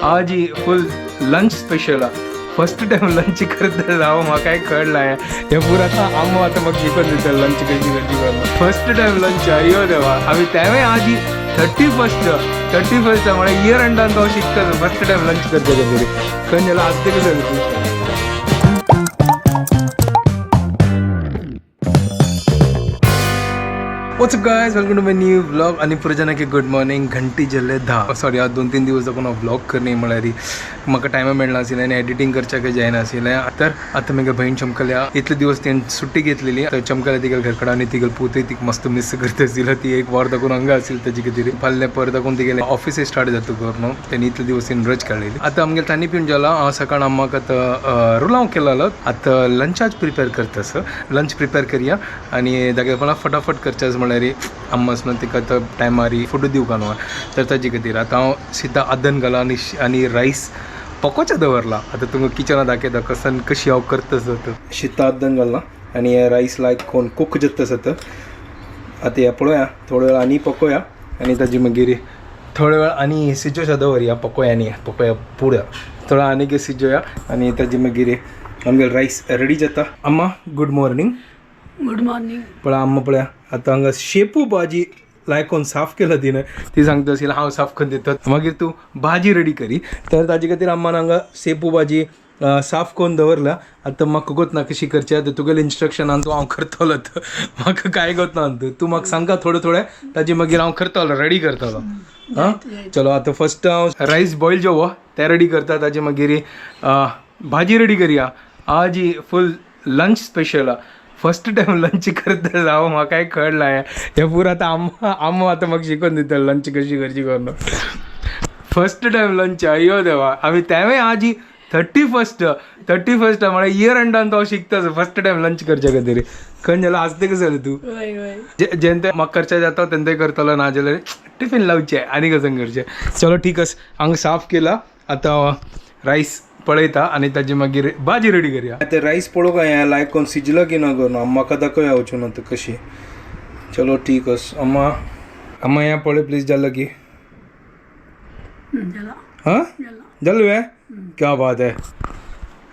आज ही full lunch special first time lunch करता हांव म्हाकाय कळना हे पूरा आम्ही आता मग शिकून दिता लंच कशी करता फर्स्ट टाइम लंच अयो देवा आम्ही त्यावेळी आज 31st म्हळ्यार इयर एंडान तो शिकता फर्स्ट टाइम लंच करता तरी खंय गेला आज ते कसं what's up guys welcome to my new vlog आणि पुरजना की गुड मॉर्निंग घंटी जल्ले 10 सॉरी आज 2-3 दिवस जाऊन व्लॉग करणे म्हळ्यार म्हाका टायम मेळना आशिल्लें आनी एडिटींग करच्याक जायना आशिल्लें तर आता म्हगे बहीण चमकल्या इतले दिवस तेणें सुट्टी घेतलेली तर चमकल्या तिगेल घरकडे आनी तिगेल पोतय तीक मस्त मिस करता आशिल्लो ती एक वर दाखवून हांगा आशिल्ली ताजी कितें फाल्यां पर दाखवून तिगेलें ऑफिस स्टार्ट जाता करून तेणी इतले दिवस तेणें रज काडलेली आता आमगे तांणी पिवन जाला हांव सकाळ अम्माक आतां रुलांव केलेलो आतां लंचाच प्रिपेर करता सर लंच प्रिपेर करया आनी दाखय मला फटाफट करचें म्हळ्यार अम्मास न्हू तिका आतां टायमार फूड दिवंक न्हू तर ताजे खातीर आतां हांव सिद्धा आदन घाला आनी रायस पकोवचें दवरला आतां तुमकां किचनात दाखयता कशी हांव करता सत शीता आदन घालना आनी हे रायस लायक कोण कूक जाता सत आतां हे पळोवया थोडो वेळ आनी पकोवया आनी ताजी मागीर थोडे वेळ आनी सिजोवच्या दवरया पकोवया पुढे थोडो आनीक सिजोवया आनी ताजी मागीर आमगे रायस रेडी जाता अम्मा गुड मॉर्निंग गुड मॉर्निंग पळय अम्मा पळया आतां हांगा शेपू भाजी लायकोन साफ केला तिणें ती सांगता आशिल्ली हांव साफ करून दिता मागीर तूं भाजी रेडी करी तर ताजे खातीर अम्मान हांगा शेपू भाजी साफ करून दवरला आतां म्हाका गोतना कशी करची आतां तुगेलें इंस्ट्रक्शनान तूं हांव करतलो म्हाका कांय गोतना तूं म्हाका सांगा थोडें ताजे मागीर हांव करतलो रेडी करतलो हां चलो आतां फस्ट हांव रायस बॉयल जेवो तें रेडी करता ताजे मागीर भाजी रेडी करया आज ही full lunch special first time lunch करता हांव म्हाकाय कळना हे पूरा आतां आम्मा आतां म्हाका शिकून दिता लंच कशी करची करून फर्स्ट टाइम लंच अयो देवा आमी त्यावेळी आज ही 31st म्हळ्यार इयर एंडान तो शिकता फर्स्ट टाइम लंच करच्या खातीर खंय जाल्यार आज ते कसं जालें तूं जेन्ना म्हाका करचें जाता तेन्ना करतलो ना जाल्यार टिफीन लावचें आनी कसं करचें चलो ठीक आसा हांगा साफ केला आतां रायस पळयता आनी ताजी मागीर भाजी रेडी करया ते रायस पळोवंक काय लायक कोण सिजलो की ना गो म्हाका दाखोवया वचून आतां कशी चलो ठीक आसा अम्मा हें पळय प्लीज जालें की हां जालें वे क्या बात है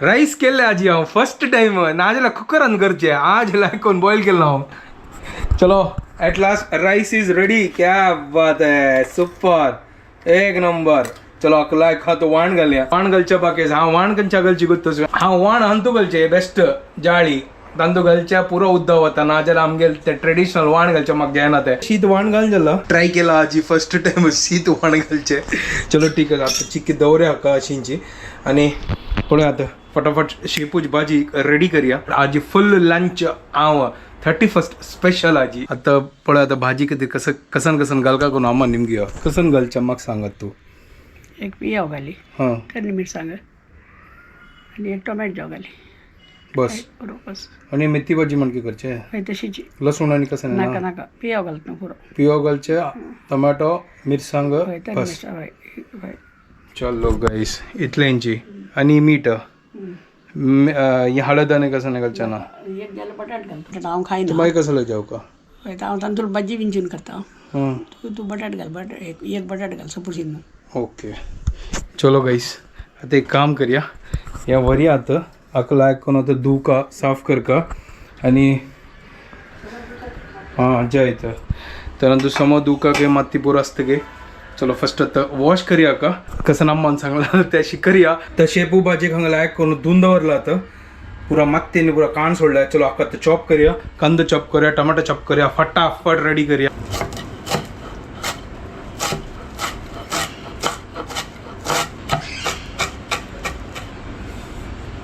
रायस केल्ले आजी हांव फर्स्ट टायम ना जाल्यार कुकरान करचें आज लायक कोण बॉयल केल्लो हांव चलो एट लास्ट रायस इज रेडी क्या बात है सुपर एक नंबर चलो लायक हा तो वाण घालया वाण घालच्या बाकी हांव वाण खंयच्या घालची गोत्तस हांव वाण हांतू घालचें बेस्ट जाळी तांदू घालच्या पुरो उद्दा वता ना जाल्यार आमगे ते ट्रेडिशनल वाण घालचें म्हाका जायना तें शीत वाण घाल जाल्यार ट्राय केला आजी फर्स्ट टायम शीत वाण घालचें चलो ठीक आहे आतां चिक्की दवरया हाका अशींची आनी पळय आतां फटाफट शेपूची भाजी रेडी करया आजी फुल लंच हांव 31st स्पेशल आजी आतां पळय आतां भाजी खातीर कसन घालका करून अम्मा निमगी कसन घालचें म्हाका सांगात तूं एक पियाव घाली हां करी मिरसांग आनी एक टोमॅटो घाली बस बस आणि मेथी भाजी म्हणकी करचे हय तशीची लसूण आणि कसं नाका नाका पियाव घालता पुरो पियो घालचे टोमॅटो मिरसांग हय बस हय हय चलो गाईस इतल्यांची आणि मीठ हे हळद आणि कसं घालचे ना एक जाल्यार बटाट घाल हांव खायना बाय कसं जाऊ का हय हांव तांदूळ भाजी विंचून करता हां तूं बटाट घाल एक बटाट घाल सपोजीन ओके चलो गाईस आता एक काम करूया या वरी आता हाका लायक करून आता धुव का साफ कर का आणि हां जय तर समोर धुव का गे माती पुरो आसता गे चलो फर्स्ट आता वॉश करूया का कसं अम्मान सांगला त्याशी करूया तर शेपू भाजीक हांगा लायक करून धुवन दवरला आता पुरा मातीने पुरा काण सोडला चलो हाका आता चॉप करूया कांदो चॉप करूया टमाटो चॉप करूया फटाफट रेडी करूया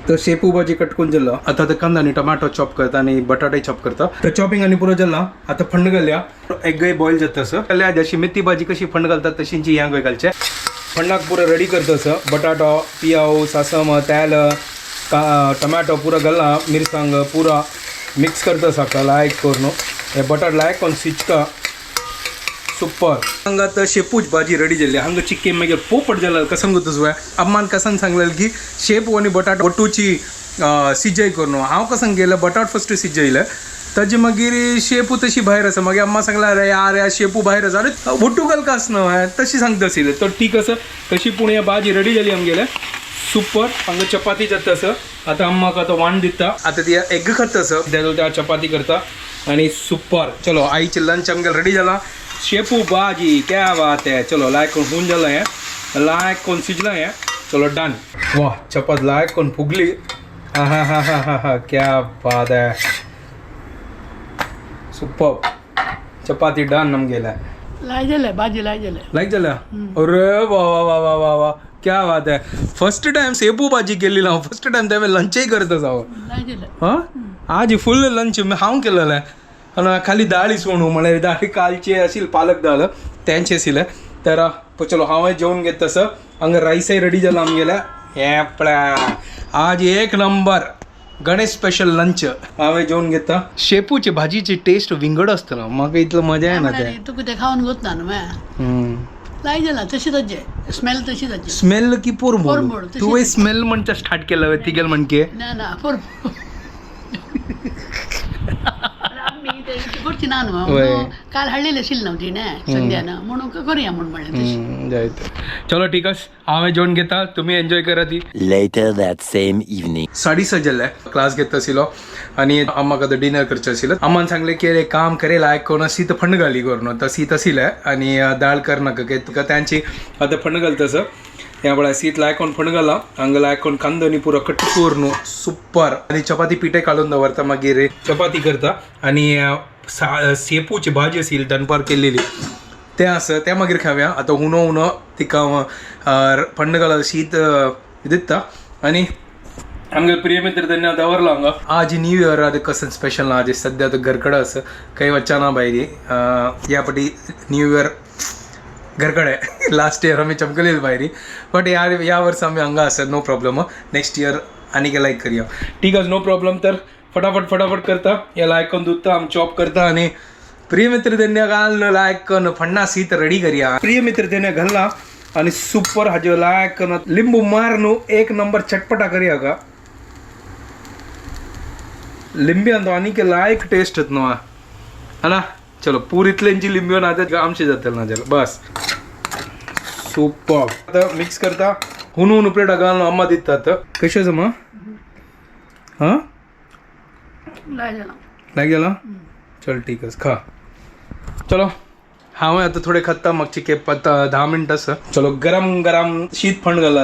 तर शेपू भाजी कट करून जाल्लो आता ते कांदा आनी टमाटो चॉप करता आनी बटाटे चॉप करता तर चॉपिंग आनी पुरो जाला आता फंड घालया एक गय बॉयल जाता सर जाल्यार जशी मेथी भाजी कशी फंड घालतात तशींची ह्या गय घालचे फंडाक पुरो रेडी करता सर बटाटो पियाव सासम तेल टमाटो पुरो घालना मिरसांग पुरा मिक्स करता साका लायक करून हे बटाट लायक करून सिचका सुपर हांगा तर शेपूच भाजी रेडी जाल्ली हांगा चिक्के मागीर पोपट जाला कसन गो तुजो अम्मान कसन सांगलें की शेपू आनी बटाट वटूची सिजय करून हांव कसन गेलं बटाट फस्ट सिजयलें ताजी मागीर शेपू तशी भायर आसा मागीर अम्मा सांगला अरे यार या शेपू भायर आसा अरे भुट्टुकल कास न्हय तशी सांगता आशिल्लें तो ठीक आसा तशी पूण ह्या भाजी रेडी जाली आमगेले सुपर हांगा चपाती जाता आसा आतां अम्माक आतां वांट दिता आतां ती एग खाता आसा तेजो त्या चपाती करता आनी सुपर चलो आईचे लंच आमगेले रेडी जाला शेपू भाजी क्या बात है चलो लायक कोण होऊन जाला हें लायक कोण सिजला हें चलो डन वाह चपात लायक कोण फुगली हा क्या बात है सुपर चपाती डन नमगेला लाय जाले भाजी लाय जाले लायक जाल्या अरे वा वा वा वा वा वा क्या बात है फर्स्ट टाइम शेपू भाजी केली हांव फर्स्ट टाइम तें लंचय करता हांव लाय जाले हां आज फुल लंच हांव केलेलें आनी खाली दाळ इसवणू म्हळ्यार दाळ कालचे आशिल्ले पालक दाळ तेंचे आशिल्ले तर चलो हांवें जेवण घेत तसं हांगा रायसय रेडी जाला आमगेल्या हेपळ्या आज एक नंबर गणेश स्पेशल लंच हांवें जेवण घेता शेपूची भाजीची टेस्ट विंगड आसता ना म्हाका इतलो मजा येना ते तू कितें खावन गोतना न्हू लाय जाला तशी ताजे स्मेल तशी ताजी स्मेल की पोरमोड पोरमोड, तशी तुवें स्मेल म्हणटा स्टार्ट केला तिगेल म्हणके ना पोर करची ना न्हू काल हाडलेली आशिल्ली न्हू ती न्ही संध्यान म्हणून करुया म्हूण म्हणलें तशी जायत चलो ठीक आस हांवें जेवण घेता तुमी एन्जॉय करा ती Later that same evening. 6:30 जाले क्लास घेता आशिल्लो आनी अम्माक आतां डिनर करचें आशिल्लें अम्मान सांगलें की अरे काम करे लायक कोण शीत फंड घाली करून तो शीत आशिल्लें आनी दाळ कर नाका की तुका तांची आतां फंड घालता तसं ह्या वेळार शीत लायकोन फंड घाला हांगा लायकोन कांदो न्ही पुरो कट करून सुपर आनी चपाती पिठे काडून दवरता मागीर चपाती करता आनी शेपूची भाजी आशिल्ली दनपार केल्लेली तें आसा तें मागीर खावया आतां उनो तिका फंड घाला शीत दिता आनी आमगे प्रिय मित्र त्यांनी दवरला हांगा आज न्यू इयर आज कसं स्पेशल ना आज सध्या तो घरकडे असं काही वच्चा भायरी या पटी न्यू इयर घरकडे लास्ट इयर आम्ही चमकलेली भायरी बट या वर्ष आम्ही हांगा आसा नो प्रॉब्लम नेक्स्ट इयर आनी के लायक करया ठीक आहे नो प्रॉब्लम तर फटाफट करता या लायक करून दुधता आमी चॉप करता आणि प्रिय मित्र त्यांनी घाल लायक करून फन्ना सीत रेडी करया प्रिय मित्र त्यांनी घालला आणि सुपर हाजो लायक करून लिंबू मार न्हू एक नंबर चटपटा करया का लिंबी आणतो आणि के लायक टेस्ट येत न्हू हाना चलो पुरीतल्यांची लिंबी ना आमची जातले ना जाल्यार बस सुपर आता मिक्स करता हुन प्लेट घालून अम्मा दितात कशें आसा मा हां लाय जाला लायक जाला चल ठीक आहे खा चलो हांवें आतां थोडे खाता मागची केप आतां 10 मिनट आसा चलो गरम शीत फंड घालला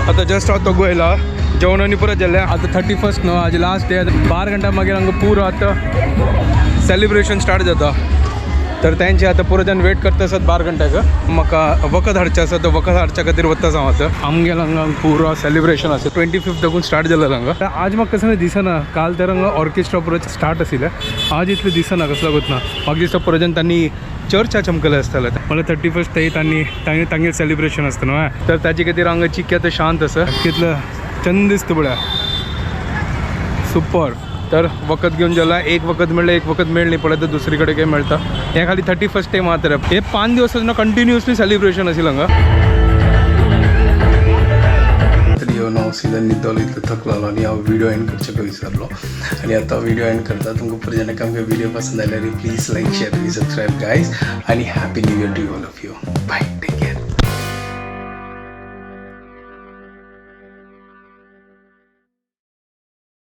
आतां जस्ट हांव तो गोयला जेवणांनी पुरो जाल्ले आतां 31 न्हू आज लास्ट डे 12 घंटा मागीर हांगा पुरो आतां सेलिब्रेशन स्टार्ट जाता तर तांचे आतां पुरो जाण वेट करता आसात 12 घंट्याक म्हाका वखद हाडचें आसा तो वखद हाडच्या खातीर वता हांव आतां आमगेर हांगा पुरो सेलिब्रेशन आसा 25 देखून स्टार्ट जालें हांगा आज म्हाका कसं दिसना काल तर हांगा ऑर्केस्ट्रा पुरो स्टार्ट आशिल्लें आज इतलें दिसना कसलो वतना म्हाका दिसता पुरो जाण तांणी चर्चा चमकले आसतले म्हळ्यार 31 ते तांगेर सेलिब्रेशन आसता न्हू तर ताचे खातीर हांगा चिक्के शांत आसा कितलें चंद दिसता पळय सुपर तर वखद घेऊन जाला एक वखद मेळ्ळें एक वखद मेळ्ळी पळय तर दुसरी कडेन कितें मेळटा हें खाली 31 डे मात्र हे 5 दिवस कंटिन्युअसली सेलिब्रेशन आशिल्लें हांगा तरी हांव सीजन न्हिदलो इतलो थकलो आनी हांव व्हिडिओ एंड करचें विसरलो आनी आतां व्हिडिओ एंड करता तुमकां पुरो जाणांक आमगे व्हिडिओ पसंद आयल्यार please like share subscribe guys आनी happy new year to all of you bye take